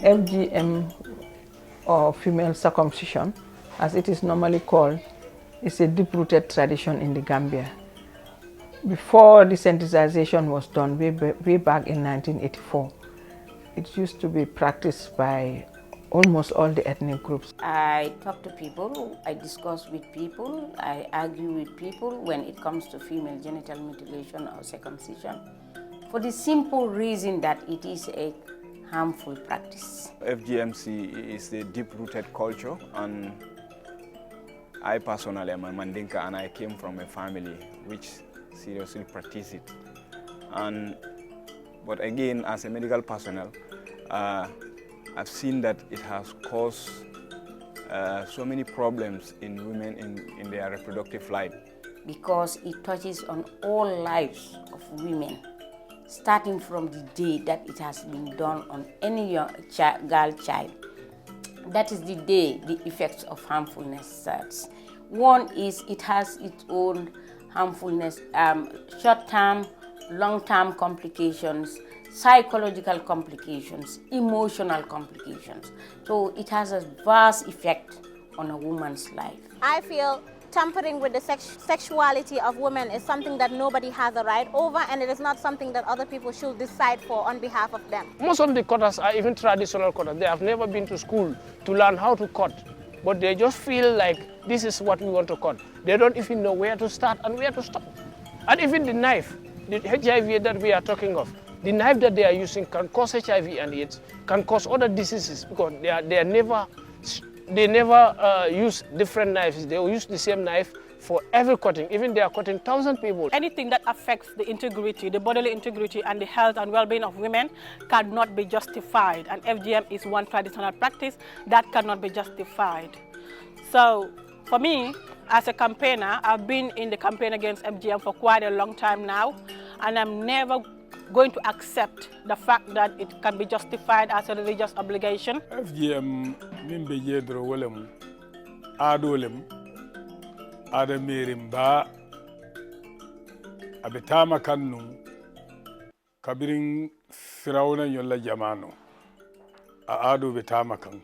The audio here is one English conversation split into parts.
FGM, or female circumcision, as it is normally called, is a deep-rooted tradition in the Gambia. Before desensitization was done way back in 1984, it used to be practiced by almost all the ethnic groups. I talk to people, I discuss with people, I argue with people when it comes to female genital mutilation or circumcision, for the simple reason that it is a harmful practice. FGMC is a deep-rooted culture, and I personally am a Mandinka, and I came from a family which seriously practice it. But again, as a medical personnel, I've seen that it has caused so many problems in women in their reproductive life. Because it touches on all lives of women, starting from the day that it has been done on any young girl child. That is the day the effects of harmfulness starts. One is it has its own harmfulness, short-term, long-term complications, psychological complications, emotional complications. So it has a vast effect on a woman's life. I feel tampering with the sexuality of women is something that nobody has a right over, and it is not something that other people should decide for on behalf of them. Most of the cutters are even traditional cutters. They have never been to school to learn how to cut, but they just feel like this is what we want to cut. They don't even know where to start and where to stop. And even the knife, the HIV that we are talking of, the knife that they are using can cause HIV and AIDS, can cause other diseases, because they never use different knives. They will use the same knife for every cutting. Even they are cutting 1,000 people. Anything that affects the integrity, the bodily integrity and the health and well-being of women cannot be justified. And FGM is one traditional practice that cannot be justified. So for me, as a campaigner, I've been in the campaign against FGM for quite a long time now, and I'm never going to accept the fact that it can be justified as a religious obligation. FGM mimbe yedro wolem adolem adamerim ba abetama kannu kabirin firawna yolla jamano ado betama kan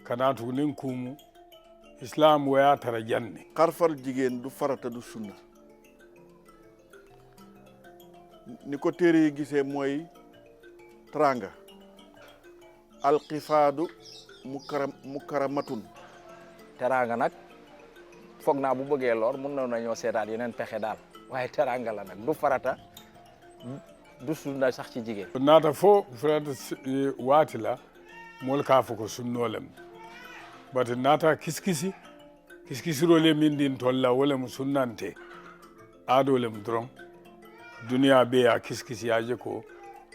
kanatu nin kumu islam waya tara janne karfal jigen du farata du sunna ni ko téere yi gisee mooy tranga alqifaadu mukaramatun teranga nag foog naa bu bëggee lor mun na nañoo seetaat yeneen pexe daal waaye teranga la nag du farata du sunna sax ci jigéen naata fo farata waati la mool kaa fo ko sunnolem bati naata kiskisirole min din tolla wolem sunnante aadolem doron duniya be ya kiskisi yaje ko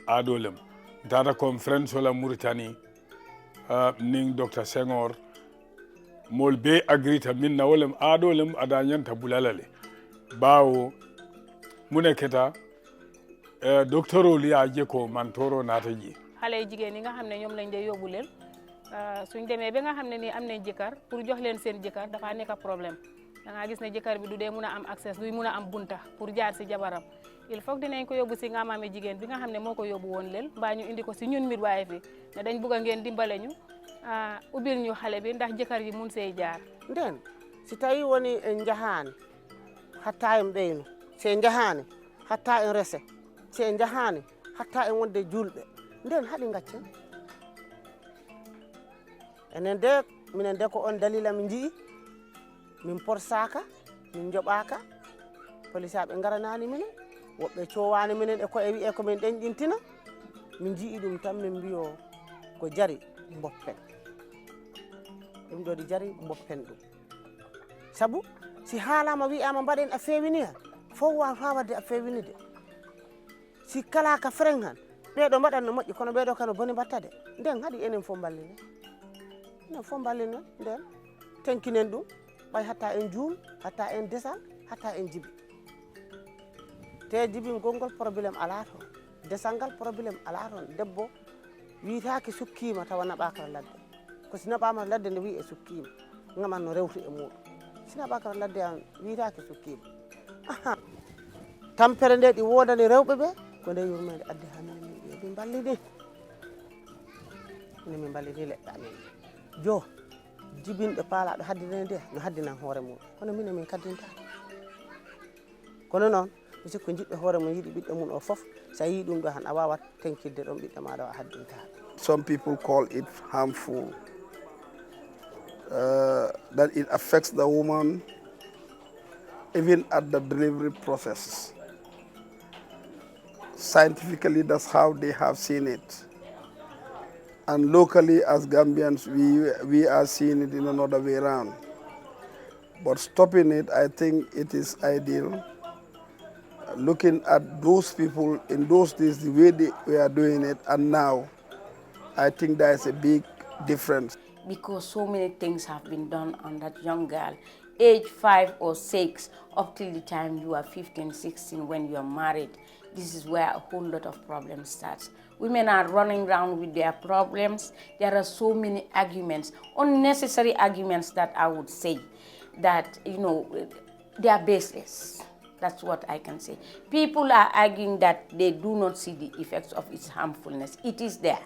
adolem data conference wala Mauritanie ning Dr. Senghor mol be agrita min na wolem adolem adanyanta bulalale bawo muneketa docteur li yaje ko mantoro nataji xalé jigéen yi nga xamné ñom lañ day yobul leen suñ démé ba nga xamné ni am nañ jëkkër pour jox leen seen jëkkër dafa nekk problème da nga gis ne jëkkër bi du dé mëna am accès du mëna am bunta pour jaar ci jabaram il faut que dinañ ko yóbbu si nga maame jigéen bi nga xam ne moo ko yóbbu woon leen mbaa ñu indi ko si ñun midwife fi ne dañ bëgg ngeen dimbale ñu ubbil ñu xale bi ndax jëkkër yi mun see jaar nden si tawi woni en jahaani hatta en ɓeyno se en jahaani hatta en rese se en jahaani hatta en wonde julɓe nden haɗi gaccen enen de minen de ko on dalila min jii min porsaka min joɓaka police aɓe garanani minen woɓɓe coowani minen e koye wi'e komin ɗenƴintina min jii ɗum tan min mbiyo ko jari boppen ɗum ɗo ɗi jari boppen ɗum sabu si haalama wiyama mbaɗen a fewiniya fof wawa wadde a fewinide si kala ka freng han ɓeɗo mbaɗan no moƴƴi kono ɓeɗo kano boni battade nden haɗi enen fof ballinen enen fof ballinen nden tenkinen ɗum ɓay hatta en juum hatta en desal hatta en jibi te jibingol ngol probléme ala toon desal ngal probléme ala toon debbo wiyitaki sukkima tawa naɓaka ladde ko si naɓama ladde nde wi e sukkima gaman no rewtu e muɗum si naɓaka ladde an wiyitaki sukkima tampere nde ɗi wodani rewɓe ɓe ko nde yurmede addi ha min ɓe ballini minen min balliti leɗɗe amen jo jibinɓe paalaɗo haddide nde no haddinan hoore mum kono minen min kaddinta kono noon mi sikko jiɓɓe hoore mum yiɗi ɓiɗɗo mum o fof sa yi ɗum ɗo han a wawat tenkidde ɗon ɓiɗɗo maɗa o haddinta. Some people call it harmful, that it affects the woman even at the delivery process. Scientifically, that's how they have seen it. And locally, as Gambians, we are seeing it in another way around. But stopping it, I think it is ideal. Looking at those people in those days, the way they were doing it, and now, I think there is a big difference. Because so many things have been done on that young girl, age 5 or 6, up till the time you are 15, 16, when you are married. This is where a whole lot of problems starts. Women are running around with their problems. There are so many arguments, unnecessary arguments that I would say that, you know, they are baseless. That's what I can say. People are arguing that they do not see the effects of its harmfulness. It is there.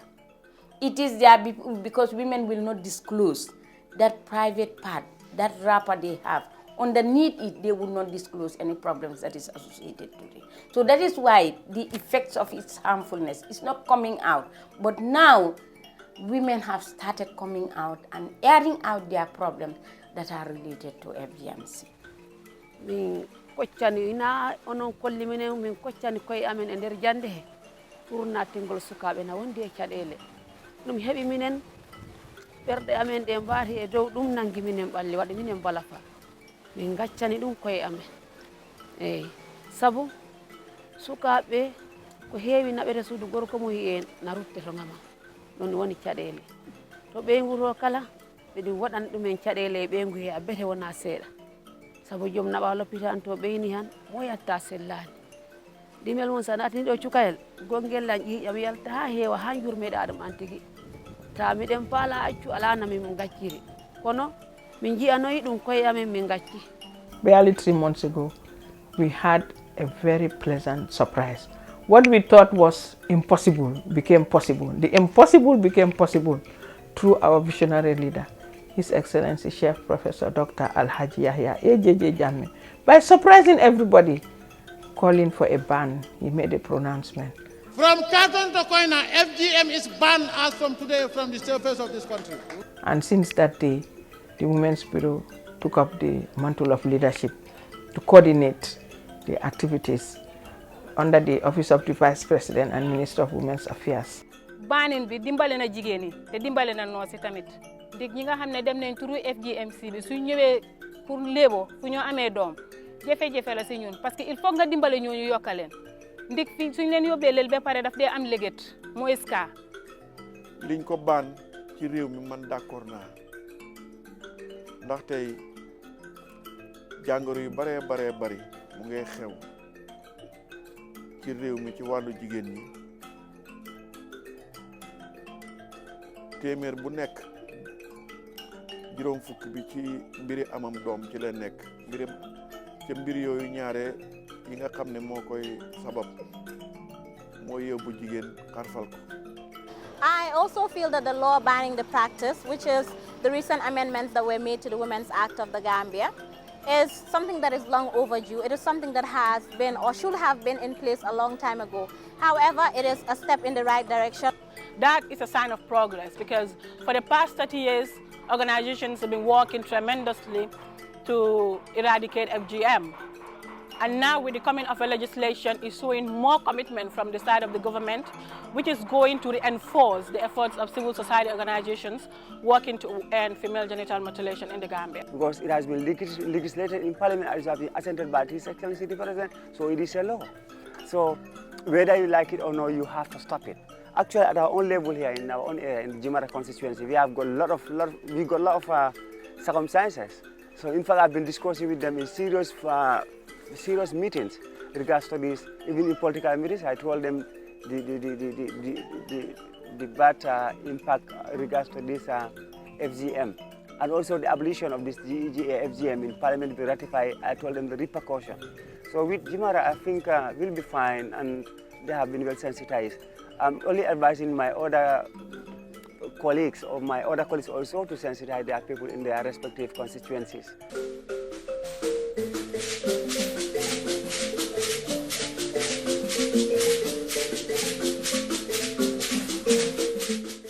It is there because women will not disclose that private part, that wrapper they have. Underneath it, they will not disclose any problems that is associated to it. So that is why the effects of its harmfulness is not coming out. But now, women have started coming out and airing out their problems that are related to FGMC. Min koccani ina onon kolli minen min koccani koye amen e nder jande he pour natingol sukaɓe na wondi e caɗele ɗum heɓi minen ɓerɗe amen ɗe mbaati e dow ɗum nangi minen ɓalli waɗi minen balafa min gaccani ɗum koye amen eyyi sabu sukaɓe ko heewi naɓere suudu gorko mo yi en na rutte to ngama ɗon woni caɗele to ɓeygu to kala ɓeɗin waɗan ɗumen caɗele e ɓeygu he a bete wona seeɗa sabu joom naɓa l'hôpital to ɓeyni han mo yatta sellani ɗimel mum sa natini ɗo cukayel gongel lan ƴiiƴam yalta ha heewa ha jurmeɗa ɗum an tigui ta miɗen paala accu ala namin gacciri kono min jiyanoyi ɗum koye amen min gacci. Barely 3 months ago, we had a very pleasant surprise. What we thought was impossible became possible. The impossible became possible through our visionary leader, His Excellency Chef Professor Dr. Alhaji Yahya AJJ Jammeh. By surprising everybody, calling for a ban, he made a pronouncement. From Carton to Koina, FGM is banned as from today from the surface of this country. And since that day, the Women's Bureau took up the mantle of leadership to coordinate the activities under the Office of the Vice President and Minister of Women's Affairs. Banin bi dimbale na jigéen yi te dimbale na noosi tamit dig ñi nga xam ne dem nañ turu FGMC bi su ñëwee pour léebo fu ñoo amee doom jafe-jafe la si ñun parce que il faut nga dimbale ñooñu yokkaleen ndig fi suñ leen yóbbee leel ba pare daf dee am léget mooy ska liñ ko baan ci réew mi man d'accord naa ndax tey jàngoro yu bare bari mu ngay xew ci réew mi ci wàllu jigéen ñi téeméer bu nekk juróom fukk bi ci mbiri amam doom ci la nekk mbir yooyu ñaare yi nga xam ne moo koy sabab moo yóbbu jigéen xarfal ko. I also feel that the law banning the practice, which is the recent amendments that were made to the Women's Act of the Gambia, is something that is long overdue. It is something that has been or should have been in place a long time ago. However, it is a step in the right direction. That is a sign of progress because for the past 30 years, organizations have been working tremendously to eradicate FGM. And now with the coming of a legislation is showing more commitment from the side of the government, which is going to reinforce the efforts of civil society organizations working to end female genital mutilation in the Gambia. Because it has been legislated in Parliament, it has been assented by His Excellency the President, so it is a law. So whether you like it or not, you have to stop it. Actually, at our own level here in our own area, in the Jimara constituency, we have got a lot of circumstances. So in fact, I've been discussing with them in serious meetings regards to this. Even in political meetings, I told them the bad impact regards to this FGM, and also the abolition of this FGM in Parliament to be ratified. I told them the repercussion. So with Jimara, I think we'll be fine, and they have been well sensitized. I'm only advising my other colleagues or my other colleagues also to sensitize their people in their respective constituencies.